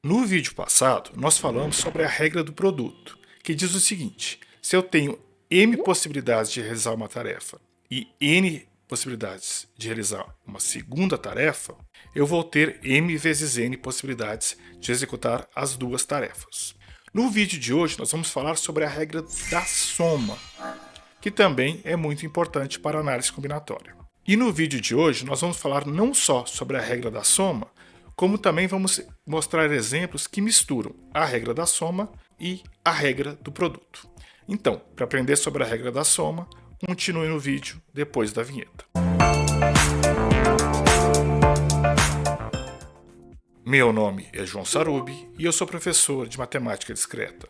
No vídeo passado, nós falamos sobre a regra do produto, que diz o seguinte: se eu tenho m possibilidades de realizar uma tarefa e n possibilidades de realizar uma segunda tarefa, eu vou ter m vezes n possibilidades de executar as duas tarefas. No vídeo de hoje, nós vamos falar sobre a regra da soma, que também é muito importante para a análise combinatória. E no vídeo de hoje, nós vamos falar não só sobre a regra da soma, como também vamos mostrar exemplos que misturam a regra da soma e a regra do produto. Então, para aprender sobre a regra da soma, continue no vídeo depois da vinheta. Meu nome é João Sarubi e eu sou professor de Matemática Discreta.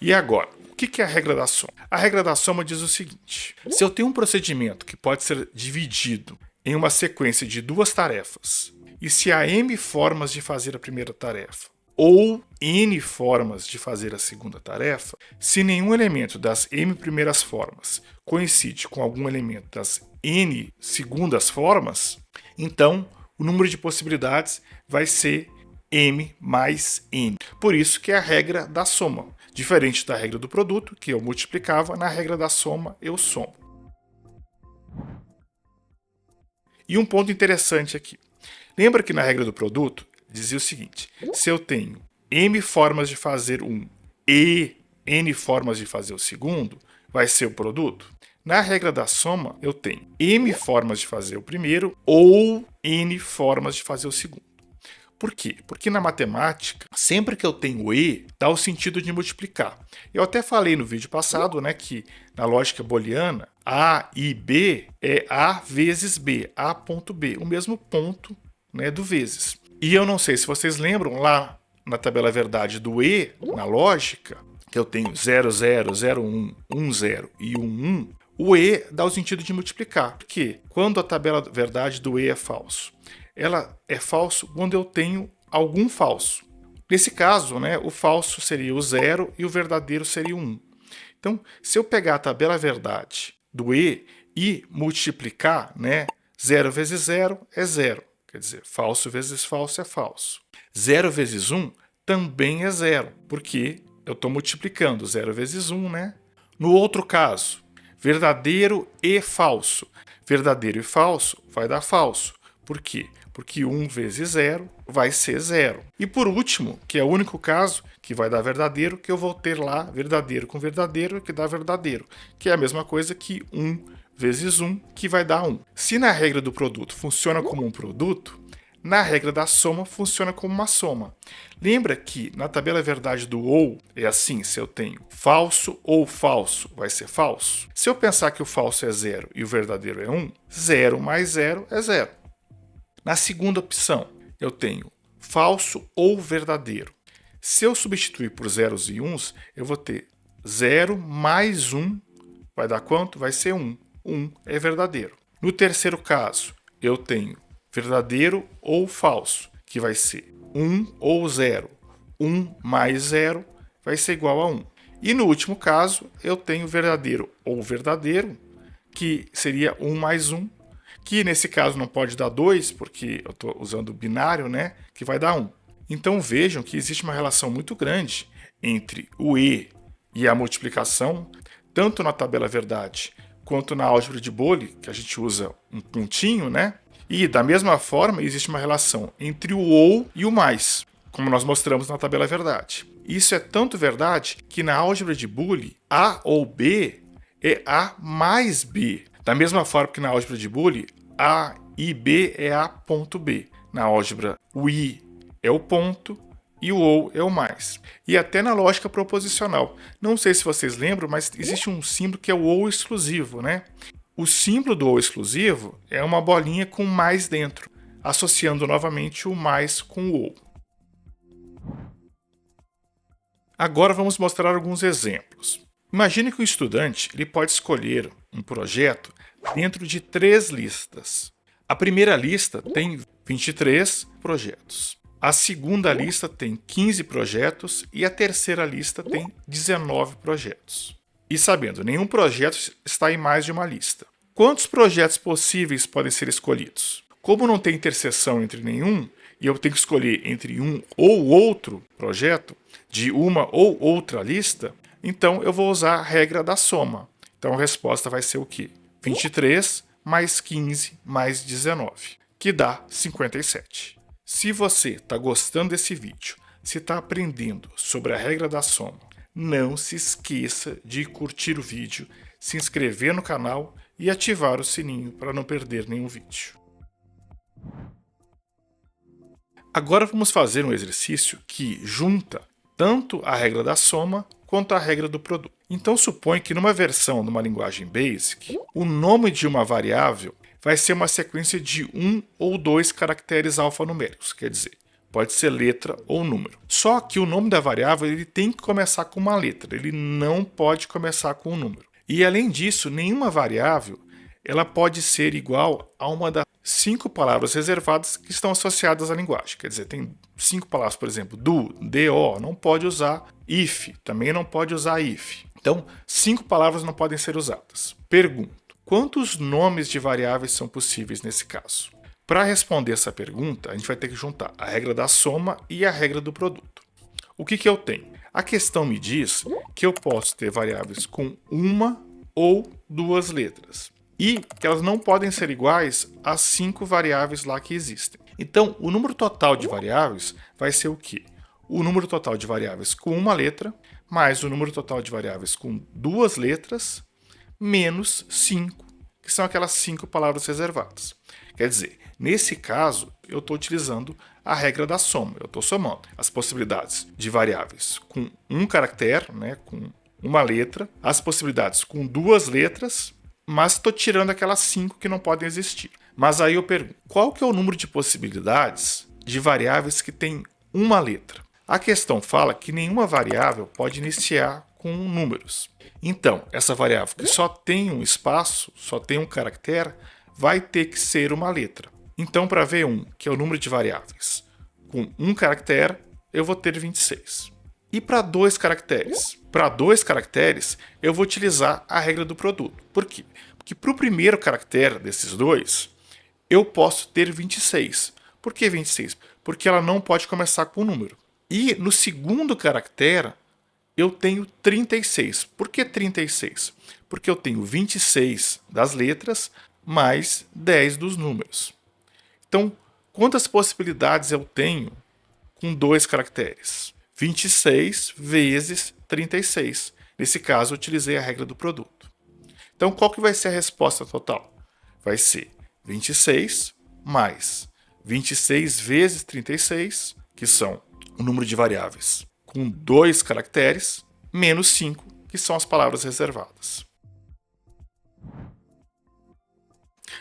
E agora, o que é a regra da soma? A regra da soma diz o seguinte: se eu tenho um procedimento que pode ser dividido em uma sequência de duas tarefas, e se há m formas de fazer a primeira tarefa, ou n formas de fazer a segunda tarefa, se nenhum elemento das m primeiras formas coincide com algum elemento das n segundas formas, então o número de possibilidades vai ser m mais n. Por isso que é a regra da soma. Diferente da regra do produto, que eu multiplicava, na regra da soma eu somo. E um ponto interessante aqui. Lembra que na regra do produto dizia o seguinte: se eu tenho m formas de fazer um e n formas de fazer o segundo, vai ser o produto? Na regra da soma, eu tenho m formas de fazer o primeiro ou n formas de fazer o segundo. Por quê? Porque na matemática, sempre que eu tenho e, dá o sentido de multiplicar. Eu até falei no vídeo passado, que na lógica booleana, A e B é A vezes B, A ponto B, o mesmo ponto do vezes. E eu não sei se vocês lembram, lá na tabela verdade do e, na lógica, que eu tenho 0, 0, 0, 1, 1, 0 e 1, 1, o e dá o sentido de multiplicar. Por quê? Quando a tabela verdade do e é falso? Ela é falso quando eu tenho algum falso. Nesse caso, o falso seria o 0 e o verdadeiro seria o 1. Então, se eu pegar a tabela verdade do e multiplicar, 0 vezes 0 é 0. Quer dizer, falso vezes falso é falso. 0 vezes 1 também é 0, porque eu estou multiplicando 0 vezes 1, No outro caso, verdadeiro e falso. Verdadeiro e falso vai dar falso. Por quê? Porque 1 vezes 0 vai ser 0. E por último, que é o único caso que vai dar verdadeiro, que eu vou ter lá verdadeiro com verdadeiro, que dá verdadeiro, que é a mesma coisa que 1 vezes 1, que vai dar 1. Se na regra do produto funciona como um produto, na regra da soma funciona como uma soma. Lembra que na tabela verdade do ou é assim: se eu tenho falso ou falso, vai ser falso. Se eu pensar que o falso é 0 e o verdadeiro é 1, 0 mais 0 é 0. Na segunda opção, eu tenho falso ou verdadeiro. Se eu substituir por zeros e uns, eu vou ter 0 mais 1, vai dar quanto? Vai ser 1. 1 é verdadeiro. No terceiro caso, eu tenho verdadeiro ou falso, que vai ser 1 ou 0. 1 mais 0 vai ser igual a 1. E no último caso, eu tenho verdadeiro ou verdadeiro, que seria 1 mais 1, que nesse caso não pode dar 2, porque eu estou usando o binário, que vai dar 1. Então vejam que existe uma relação muito grande entre o e a multiplicação, tanto na tabela verdade quanto na álgebra de Boole, que a gente usa um pontinho, E da mesma forma existe uma relação entre o ou e o mais, como nós mostramos na tabela verdade. Isso é tanto verdade que na álgebra de Boole, A ou B é A mais B. Da mesma forma que na álgebra de Boole, A e B é A ponto B. Na álgebra, o I é o ponto e o ou é o mais. E até na lógica proposicional. Não sei se vocês lembram, mas existe um símbolo que é o ou exclusivo, O símbolo do ou exclusivo é uma bolinha com mais dentro, associando novamente o mais com o ou. Agora vamos mostrar alguns exemplos. Imagine que o estudante pode escolher um projeto dentro de 3 listas. A primeira lista tem 23 projetos. A segunda lista tem 15 projetos e a terceira lista tem 19 projetos. E sabendo, nenhum projeto está em mais de uma lista. Quantos projetos possíveis podem ser escolhidos? Como não tem interseção entre nenhum, e eu tenho que escolher entre um ou outro projeto, de uma ou outra lista, então eu vou usar a regra da soma. Então a resposta vai ser o quê? 23 mais 15 mais 19, que dá 57. Se você está gostando desse vídeo, se está aprendendo sobre a regra da soma, não se esqueça de curtir o vídeo, se inscrever no canal e ativar o sininho para não perder nenhum vídeo. Agora vamos fazer um exercício que junta tanto a regra da soma quanto a regra do produto. Então suponha que numa versão de uma linguagem BASIC, o nome de uma variável vai ser uma sequência de 1 ou 2 caracteres alfanuméricos, quer dizer, pode ser letra ou número. Só que o nome da variável ele tem que começar com uma letra, ele não pode começar com um número. E além disso, nenhuma variável ela pode ser igual a uma das 5 palavras reservadas que estão associadas à linguagem. Quer dizer, tem 5 palavras, por exemplo, do, não pode usar if, também não pode usar if. Então, 5 palavras não podem ser usadas. Pergunto, quantos nomes de variáveis são possíveis nesse caso? Para responder essa pergunta, a gente vai ter que juntar a regra da soma e a regra do produto. O que eu tenho? A questão me diz que eu posso ter variáveis com uma ou 2 letras. E que elas não podem ser iguais às 5 variáveis lá que existem. Então, o número total de variáveis vai ser o quê? O número total de variáveis com uma letra, mais o número total de variáveis com 2 letras, menos 5, que são aquelas 5 palavras reservadas. Quer dizer, nesse caso, eu estou utilizando a regra da soma. Eu estou somando as possibilidades de variáveis com um caractere, com uma letra, as possibilidades com 2 letras, mas estou tirando aquelas 5 que não podem existir. Mas aí eu pergunto, qual que é o número de possibilidades de variáveis que tem uma letra? A questão fala que nenhuma variável pode iniciar com números. Então, essa variável que só tem um espaço, só tem um caractere, vai ter que ser uma letra. Então, para V1, que é o número de variáveis com um caractere, eu vou ter 26. E para 2 caracteres? Para 2 caracteres, eu vou utilizar a regra do produto. Por quê? Porque para o primeiro caractere desses dois, eu posso ter 26. Por que 26? Porque ela não pode começar com um número. E no segundo caractere, eu tenho 36. Por que 36? Porque eu tenho 26 das letras mais 10 dos números. Então, quantas possibilidades eu tenho com 2 caracteres? 26 vezes 36. Nesse caso, eu utilizei a regra do produto. Então, qual que vai ser a resposta total? Vai ser 26 mais 26 vezes 36, que são o número de variáveis com 2 caracteres, menos 5, que são as palavras reservadas.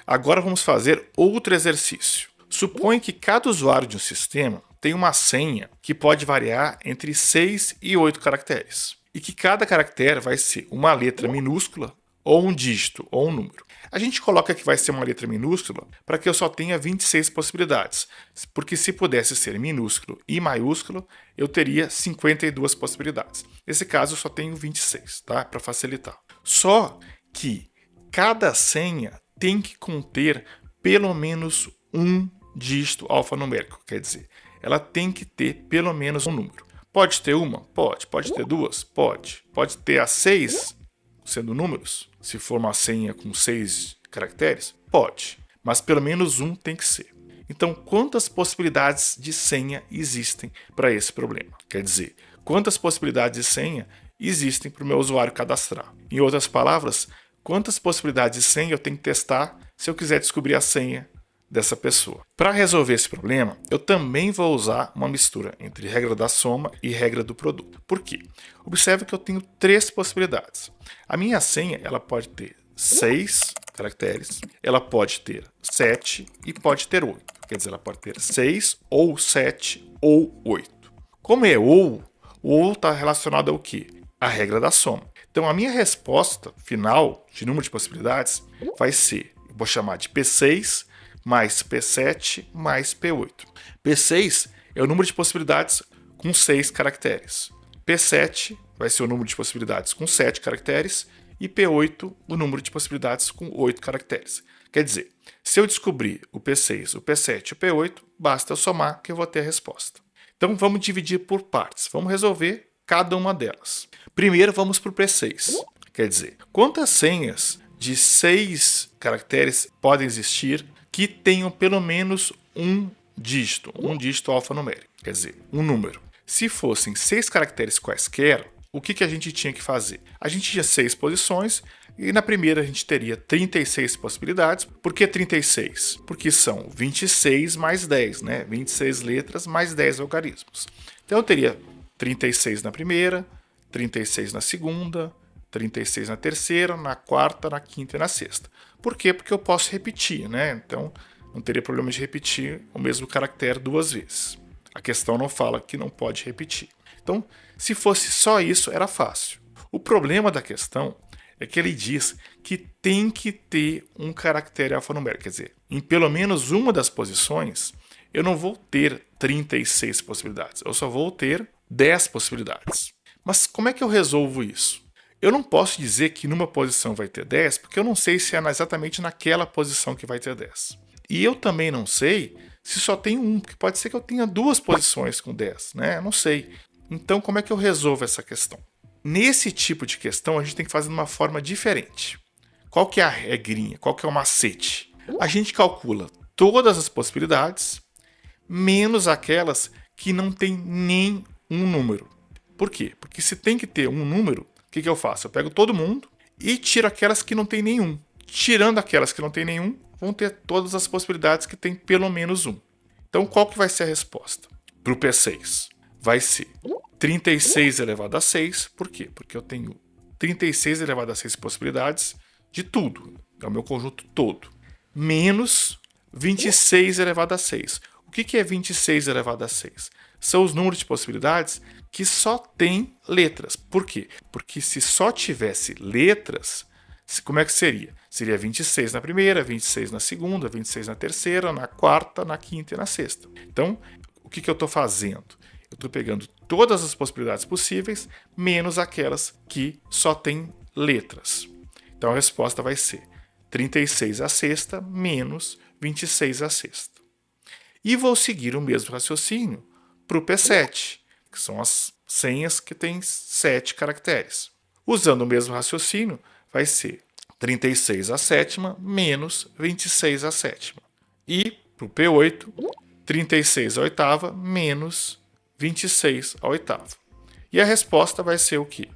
Agora vamos fazer outro exercício. Suponha que cada usuário de um sistema tem uma senha que pode variar entre 6 e 8 caracteres. E que cada caractere vai ser uma letra minúscula, ou um dígito, ou um número. A gente coloca que vai ser uma letra minúscula para que eu só tenha 26 possibilidades. Porque se pudesse ser minúsculo e maiúsculo, eu teria 52 possibilidades. Nesse caso, eu só tenho 26, tá? Para facilitar. Só que cada senha tem que conter pelo menos um dígito alfanumérico, quer dizer, ela tem que ter pelo menos um número. Pode ter uma? Pode. Pode ter duas? Pode. Pode ter as 6 sendo números? Se for uma senha com 6 caracteres? Pode. Mas pelo menos um tem que ser. Então, quantas possibilidades de senha existem para esse problema? Quer dizer, quantas possibilidades de senha existem para o meu usuário cadastrar? Em outras palavras, quantas possibilidades de senha eu tenho que testar se eu quiser descobrir a senha dessa pessoa. Para resolver esse problema, eu também vou usar uma mistura entre regra da soma e regra do produto. Por quê? Observe que eu tenho 3 possibilidades. A minha senha ela pode ter 6 caracteres, ela pode ter 7 e pode ter 8. Quer dizer, ela pode ter 6 ou 7 ou 8. Como é o ou está relacionado ao quê? A regra da soma. Então a minha resposta final de número de possibilidades vai ser, eu vou chamar de P6 mais P7 mais P8. P6 é o número de possibilidades com 6 caracteres. P7 vai ser o número de possibilidades com 7 caracteres e P8 o número de possibilidades com 8 caracteres. Quer dizer, Se eu descobrir o P6, o P7 e o P8, basta eu somar que eu vou ter a resposta. Então vamos dividir por partes. Vamos resolver cada uma delas. Primeiro vamos para o P6. Quer dizer, quantas senhas de 6 caracteres podem existir que tenham pelo menos um dígito alfanumérico, quer dizer, um número. Se fossem 6 caracteres quaisquer, o que a gente tinha que fazer? A gente tinha 6 posições e na primeira a gente teria 36 possibilidades. Por que 36? Porque são 26 mais 10, né? 26 letras mais 10 algarismos. Então eu teria 36 na primeira, 36 na segunda, 36 na terceira, na quarta, na quinta e na sexta. Por quê? Porque eu posso repetir, né? Então não teria problema de repetir o mesmo caractere 2 vezes. A questão não fala que não pode repetir. Então, se fosse só isso, era fácil. O problema da questão é que ele diz que tem que ter um caractere alfanumérico. Quer dizer, em pelo menos uma das posições, eu não vou ter 36 possibilidades. Eu só vou ter 10 possibilidades. Mas como é que eu resolvo isso? Eu não posso dizer que numa posição vai ter 10, porque eu não sei se é exatamente naquela posição que vai ter 10. E eu também não sei se só tem um, porque pode ser que eu tenha 2 posições com 10, né? Eu não sei. Então, como é que eu resolvo essa questão? Nesse tipo de questão, a gente tem que fazer de uma forma diferente. Qual que é a regrinha? Qual que é o macete? A gente calcula todas as possibilidades, menos aquelas que não tem nem um número. Por quê? Porque se tem que ter um número, o que eu faço? Eu pego todo mundo e tiro aquelas que não tem nenhum. Tirando aquelas que não tem nenhum, vão ter todas as possibilidades que tem pelo menos um. Então, qual que vai ser a resposta? Para o P6, vai ser 36 elevado a 6. Por quê? Porque eu tenho 36 elevado a 6 possibilidades de tudo. É o meu conjunto todo. Menos 26 elevado a 6. O que é 26 elevado a 6? São os números de possibilidades que só tem letras. Por quê? Porque se só tivesse letras, como é que seria? Seria 26 na primeira, 26 na segunda, 26 na terceira, na quarta, na quinta e na sexta. Então, o que eu estou fazendo? Eu estou pegando todas as possibilidades possíveis, menos aquelas que só tem letras. Então, a resposta vai ser 36 à sexta menos 26 à sexta. E vou seguir o mesmo raciocínio para o P7, que são as senhas que têm 7 caracteres. Usando o mesmo raciocínio, vai ser 36 à sétima menos 26 à sétima. E para o P8, 36 à oitava menos 26 à oitava. E a resposta vai ser o quê?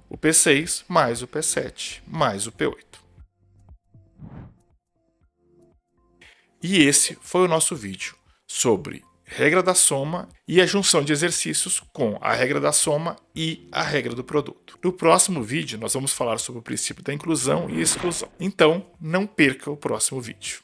O P6 mais o P7 mais o P8. E esse foi o nosso vídeo sobre regra da soma e a junção de exercícios com a regra da soma e a regra do produto. No próximo vídeo, nós vamos falar sobre o princípio da inclusão e exclusão. Então, não perca o próximo vídeo.